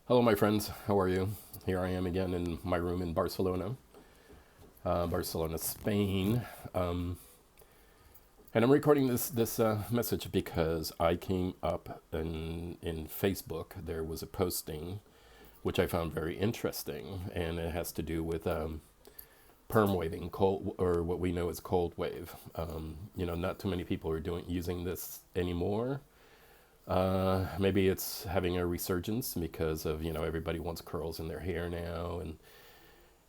Hello, my friends. How are you? Here I am again in my room in Barcelona, Spain, and I'm recording this message because I came up in Facebook. There was a posting which I found very interesting, and it has to do with perm waving, cold, or what we know as cold wave. Not too many people are using this anymore. Maybe it's having a resurgence because of everybody wants curls in their hair now,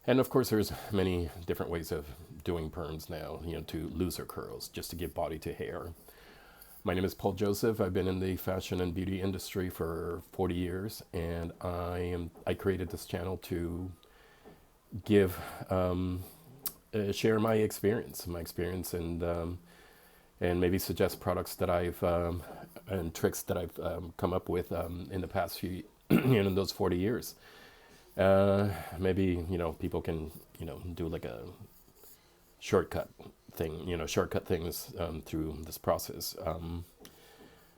and of course there's many different ways of doing perms now. To looser curls, just to give body to hair. My name is Paul Joseph. I've been in the fashion and beauty industry for 40 years, and I created this channel to give share my experience, and maybe suggest products that I've and tricks that I've come up with in the past few, in those 40 years. Maybe people can do like a shortcut shortcut things through this process.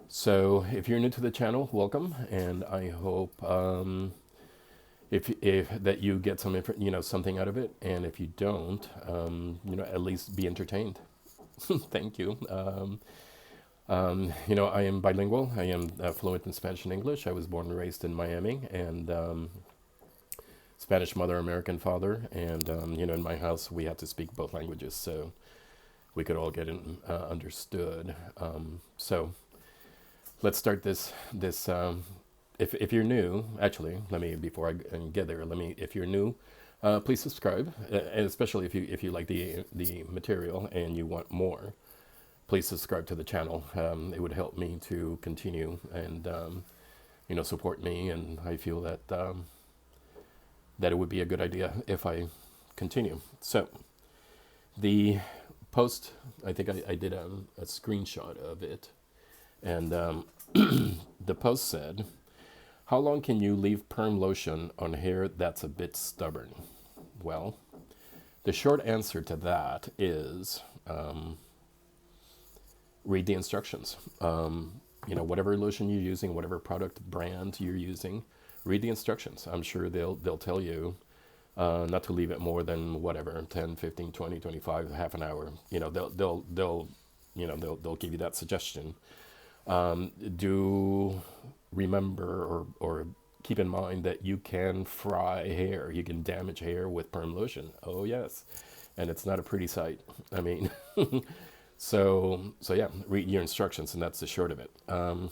So if you're new to the channel, welcome, and I hope if that you get something out of it, and if you don't, at least be entertained. Thank you. I am bilingual. I am fluent in Spanish and English. I was born and raised in Miami, and Spanish mother, American father. And, in my house, we had to speak both languages so we could all get understood. So let's start this. If you're new, actually, before I get there, if you're new, please subscribe, and especially if you like the material and you want more, please subscribe to the channel. It would help me to continue and support me, and I feel that that it would be a good idea if I continue. So the post, I think I did a screenshot of it, and the post said, "How long can you leave perm lotion on hair that's a bit stubborn?" Well, the short answer to that is read the instructions. Whatever lotion you're using, whatever product brand you're using, read the instructions. I'm sure they'll tell you not to leave it more than whatever 10, 15, 20, 25, half an hour. They'll give you that suggestion. Do remember or keep in mind that you can fry hair, you can damage hair with perm lotion. Oh yes, and it's not a pretty sight. I mean, so yeah, read your instructions, and that's the short of it. But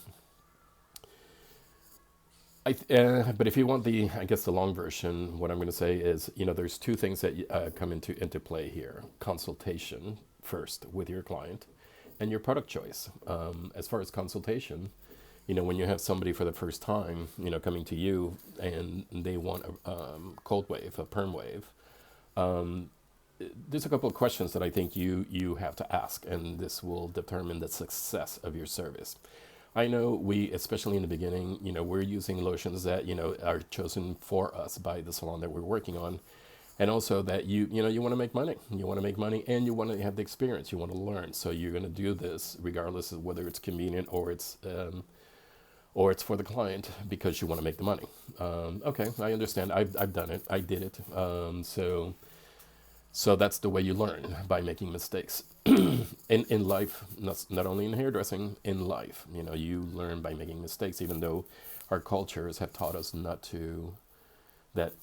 if you want the long version, what I'm going to say is, there's two things that come into play here: consultation first with your client, and your product choice. As far as consultation, when you have somebody for the first time, coming to you and they want a cold wave, a perm wave, there's a couple of questions that I think you have to ask, and this will determine the success of your service. I know especially in the beginning, we're using lotions that, are chosen for us by the salon that we're working on. And also that you want to make money. You want to make money, and you want to have the experience. You want to learn. So you're going to do this regardless of whether it's convenient or it's for the client, because you want to make the money. Okay, I understand. I've done it. I did it. So that's the way you learn, by making mistakes. in life, not only in hairdressing, in life, you learn by making mistakes, even though our cultures have taught us not to, that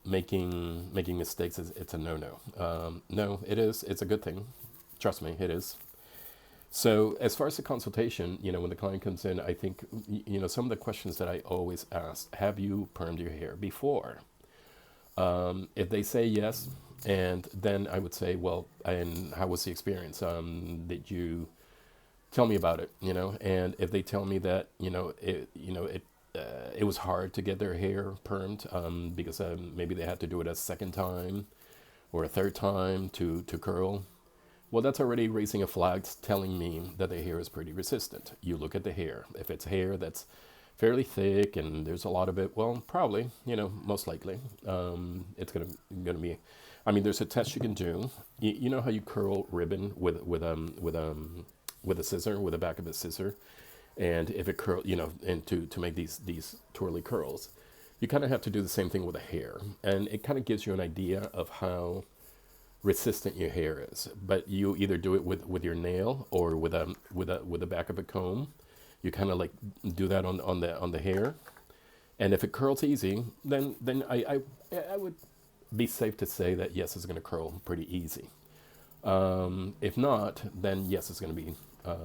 making mistakes it's a no-no. No, it is. It's a good thing. Trust me, it is. So as far as the consultation, when the client comes in, I think, some of the questions that I always ask: have you permed your hair before? If they say yes, and then I would say, well, and how was the experience? Did you tell me about it? And if they tell me that, it was hard to get their hair permed, because maybe they had to do it a second time or a third time to curl. Well, that's already raising a flag telling me that the hair is pretty resistant. You look at the hair. If it's hair that's fairly thick and there's a lot of it, well, probably, most likely, it's gonna be. I mean, there's a test you can do. You know how you curl ribbon with a scissor, with the back of a scissor, and if it curl, and to make these twirly curls, you kind of have to do the same thing with the hair, and it kind of gives you an idea of how resistant your hair is. But you either do it with your nail or with the back of a comb. You kind of like do that on the hair, and if it curls easy, then I would be safe to say that yes, it's going to curl pretty easy. If not, then yes, it's going to be a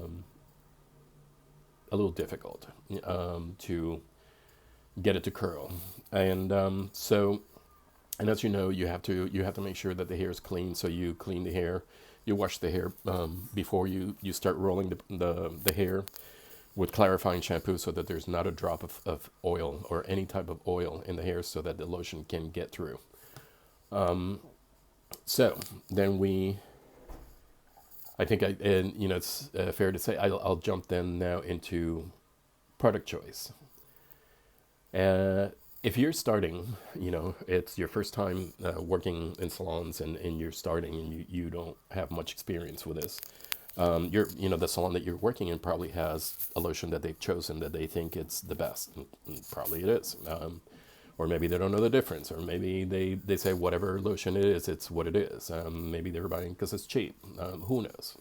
little difficult to get it to curl. And and as you know, you have to make sure that the hair is clean. So you clean the hair, you wash the hair before you start rolling the hair with clarifying shampoo, so that there's not a drop of oil or any type of oil in the hair, so that the lotion can get through. So then I think and it's fair to say I'll jump then now into product choice. If you're starting, it's your first time working in salons, and you're starting, and you don't have much experience with this. The salon that you're working in probably has a lotion that they've chosen that they think it's the best, and probably it is. Or maybe they don't know the difference, or maybe they say whatever lotion it is, it's what it is. Maybe they're buying because it's cheap. Who knows?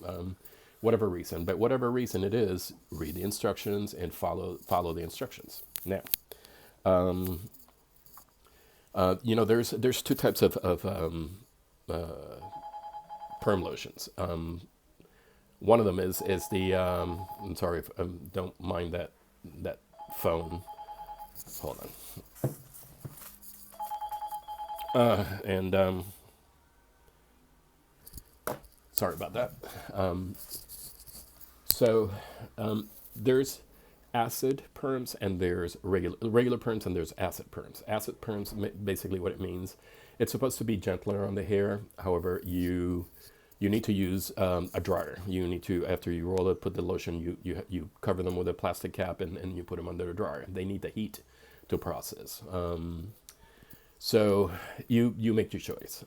Whatever reason, but whatever reason it is, read the instructions and follow the instructions. Now, there's two types of perm lotions. One of them is the I'm sorry if don't mind that phone. Hold on. And sorry about that. So there's acid perms, and there's regular perms, and there's acid perms. Acid perms, basically what it means, it's supposed to be gentler on the hair. However, you need to use a dryer. You need to, after you roll it, put the lotion, you cover them with a plastic cap, and you put them under the dryer. They need the heat to process. So you make your choice.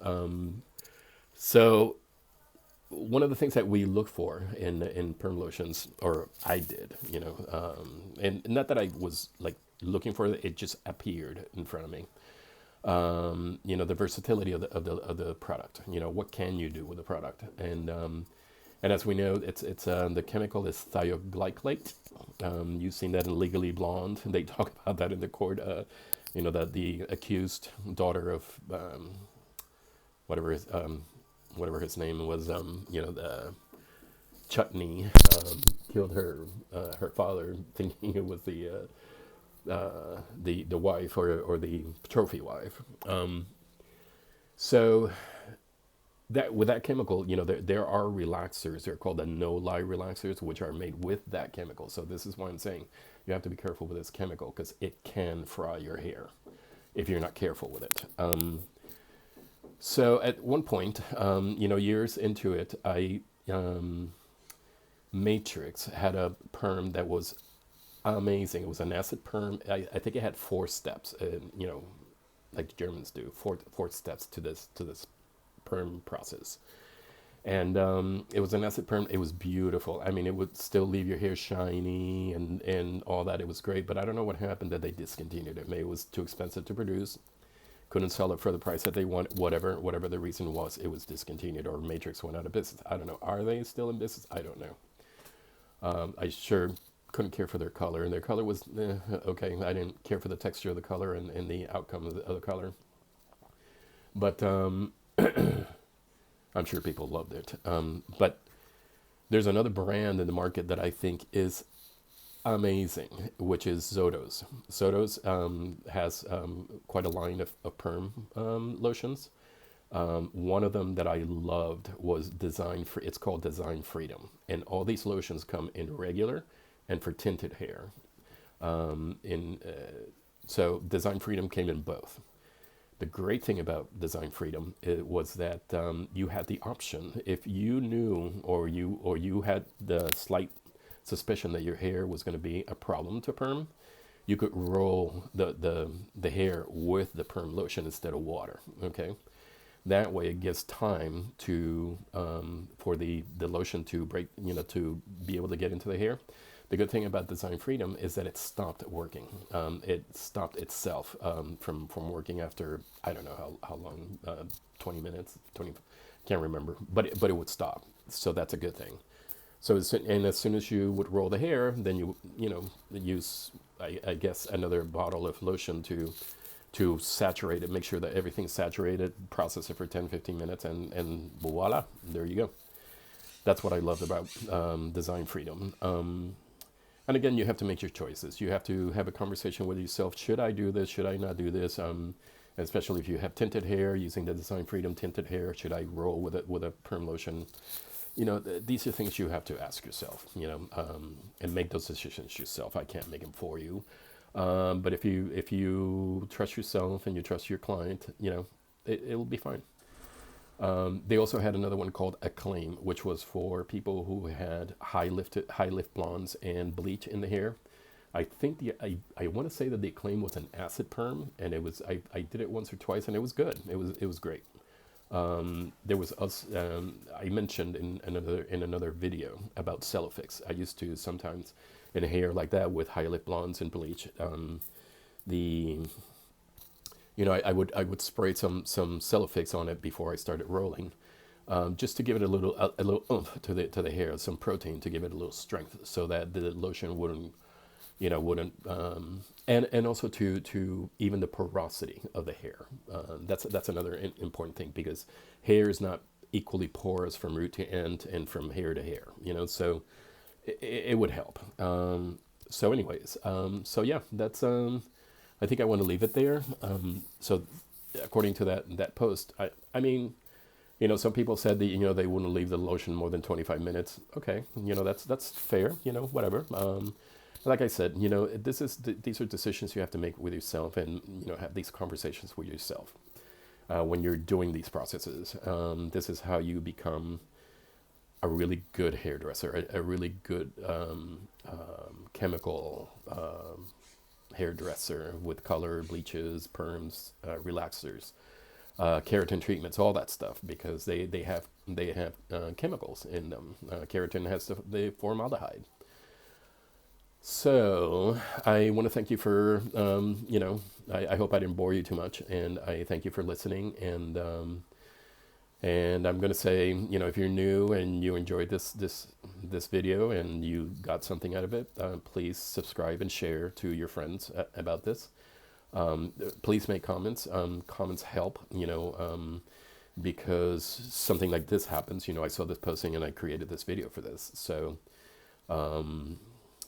So one of the things that we look for in perm lotions, or I did, and not that I was like looking for it, it just appeared in front of me. The versatility of the product. What can you do with the product? And as we know, it's the chemical is thioglycolate. You've seen that in Legally Blonde. They talk about that in the court. That the accused daughter of whatever his name was, the Chutney, killed her father, thinking it was the wife or the trophy wife. So that with that chemical, there are relaxers. They're called the Lye Relaxers, which are made with that chemical. So this is why I'm saying you have to be careful with this chemical, because it can fry your hair if you're not careful with it. So at one point, years into it, Matrix had a perm that was amazing. It was an acid perm. I think it had 4 steps, like the Germans do, four steps to this perm process. And it was an acid perm. It was beautiful. I mean, it would still leave your hair shiny and all that. It was great, but I don't know what happened that they discontinued it. Maybe it was too expensive to produce. Couldn't sell it for the price that they wanted. Whatever the reason was, it was discontinued, or Matrix went out of business. I don't know. Are they still in business? I don't know. I sure couldn't care for their color, and their color was okay. I didn't care for the texture of the color and the outcome of the color. But I'm sure people loved it. But there's another brand in the market that I think is amazing, which is ZOTOS. ZOTOS has quite a line of perm lotions. One of them that I loved was it's called Design Freedom. And all these lotions come in regular and for tinted hair. So Design Freedom came in both. The great thing about Design Freedom was that you had the option, if you knew or you had the slight suspicion that your hair was going to be a problem to perm, you could roll the hair with the perm lotion instead of water. Okay, that way it gives time to for the lotion to break, to be able to get into the hair. The good thing about Design Freedom is that it stopped working. It stopped itself from working after, I don't know how long, 20 minutes, 20, can't remember, but it would stop. So that's a good thing. So as soon as you would roll the hair, then you know use I guess another bottle of lotion to saturate it, make sure that everything's saturated, process it for 10-15 minutes, and voila, there you go. That's what I loved about Design Freedom. And again, you have to make your choices. You have to have a conversation with yourself. Should I do this? Should I not do this? Especially if you have tinted hair, using the Design Freedom tinted hair, should I roll with a perm lotion? You know, these are things you have to ask yourself, you know, and make those decisions yourself. I can't make them for you. But if you trust yourself and you trust your client, you know, it'll be fine. They also had another one called Acclaim, which was for people who had high lift blondes and bleach in the hair. I think I want to say that the Acclaim was an acid perm, and I did it once or twice, and it was good. It was great. There was I mentioned in another video about Cellofix. I used to sometimes in hair like that with high lift blondes and bleach. I would spray some Cellofix on it before I started rolling, just to give it a little oomph to the hair, some protein to give it a little strength, so that the lotion wouldn't and also to even the porosity of the hair. That's another important thing, because hair is not equally porous from root to end and from hair to hair. You know, so it would help. So anyways, so yeah, that's I think I want to leave it there. So according to that post, I mean, you know, some people said that, you know, they wouldn't leave the lotion more than 25 minutes. Okay, you know, that's fair, you know, whatever. Like I said, you know, these are decisions you have to make with yourself, and, you know, have these conversations with yourself when you're doing these processes. This is how you become a really good hairdresser, a really good chemical hairdresser with color, bleaches, perms, relaxers, keratin treatments, all that stuff, because they have chemicals in them. Keratin has the formaldehyde. So I want to thank you for, you know, I hope I didn't bore you too much, and I thank you for listening. And I'm going to say, you know, if you're new and you enjoyed this video and you got something out of it, please subscribe and share to your friends about this. Please make comments. Comments help, you know, because something like this happens. You know, I saw this posting and I created this video for this. So,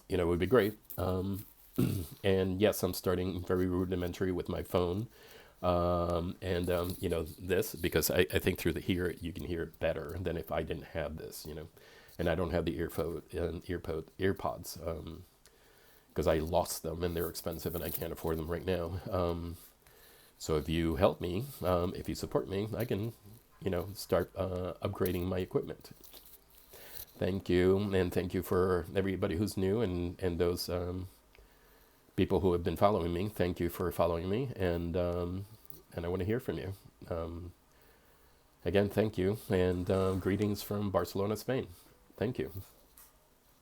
you know, it would be great. And yes, I'm starting very rudimentary with my phone. You know, this, because I think through you can hear it better than if I didn't have this, you know, and I don't have the earpods, because I lost them and they're expensive and I can't afford them right now. So if you help me, if you support me, I can, you know, start upgrading my equipment. Thank you, and thank you for everybody who's new, and those people who have been following me. Thank you for following me, and I want to hear from you. Again, thank you, and greetings from Barcelona, Spain. Thank you.